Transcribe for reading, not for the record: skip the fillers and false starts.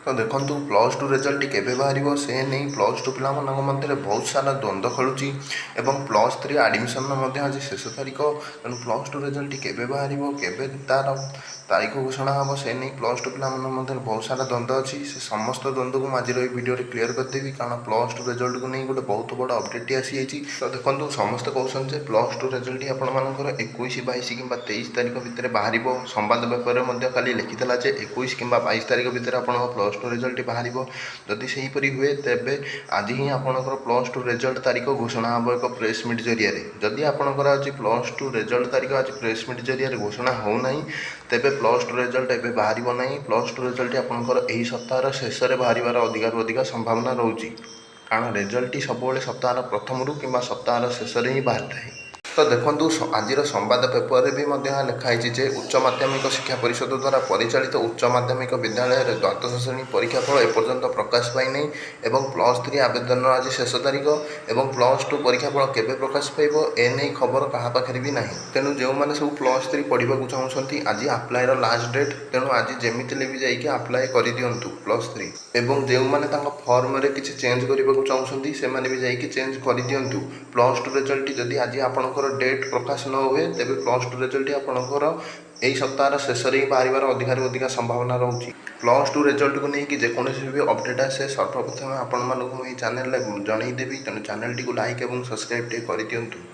तो देखो plus two result केबे बाहर से नहीं प्लस टू पिला मध्य बहुत सारा द्वंद्व खेलुची एवं प्लस थ्री आडमिशन आज शेष तारीख तेणु प्लस टू रिजल्ट केबे बाहर केबे तार तारीख घोषणा हम से नहीं प्लस टू पिला बहुत सारा द्वंद्व अच्छी से समस्त द्वंद्व को आज भिडियो क्लीयर करदेवी कारण प्लस टू रिजल्ट को नहीं गोटे बहुत बड़ा अपडेट आसी तो देखो समस्त कहते प्लस टू रिजल्ट आपर 21 22 कि 23 तारीख भितर बाहर संवाद पेपर खाली लिखीला 21 कि 22 तारीख भितर आप प्लस टू रिजल्ट बाहर जदि से हुए तेरे आज ही आपंकर प्लस टू रिजल्ट तारीख घोषणा हम एक प्रेस मिट जरिया जदि आपंकर आज प्लस टू रिजल्ट तारीख आज प्रेस मिट जरिया घोषणा होना तेरे प्लस टू रिजल्ट एवं बाहर ना प्लस टू रिजल्ट आपंकर यही सप्ताह शेष में बाहर अधिक संभावना रोचे कारण रिजल्ट सब सप्ताह प्रथम कि सप्ताह शेष ही बाहर थाए। तो देखो आज संवाद पेपर भी लिखाई जे उच्च माध्यमिक शिक्षा परिषद द्वारा परिचालित उच्च माध्यमिक विद्यालय द्वादश श्रेणी परीक्षा फल एपर्यंत प्रकाश पाई एवं प्लस थ्री आवेदन आज शेष तारीख एवं प्लस टू परीक्षा फल केवे प्रकाश पाइब एने खबर क्या पाखे भी ना तेणु जो मैंने सब प्लस थ्री पढ़ा चाहते आज आप्लायर लास्ट डेट तेणु आज जमी भी जाकि आप्लाय कर दिंतु प्लस थ्री एवं जो मैंने फर्म में किसी चेंज करने चाहते से भी जाकि चेंज कर दिंतु प्लस टू रिजल्ट जदि आज आपंकर डेट प्रकाश न हुए तेज प्लस टू रिजल्ट आपंकर यही सप्ताह शेष ही बाहर अधिक संभावना रोचे। प्लस टू रिजल्ट को लेकिन जेकोसी भी अपडेट आसे सर्वप्रथम आपण मानक चैनल जनईदेवी तेणु चैनल टी लाइक और सब्सक्राइब कर दिंतु।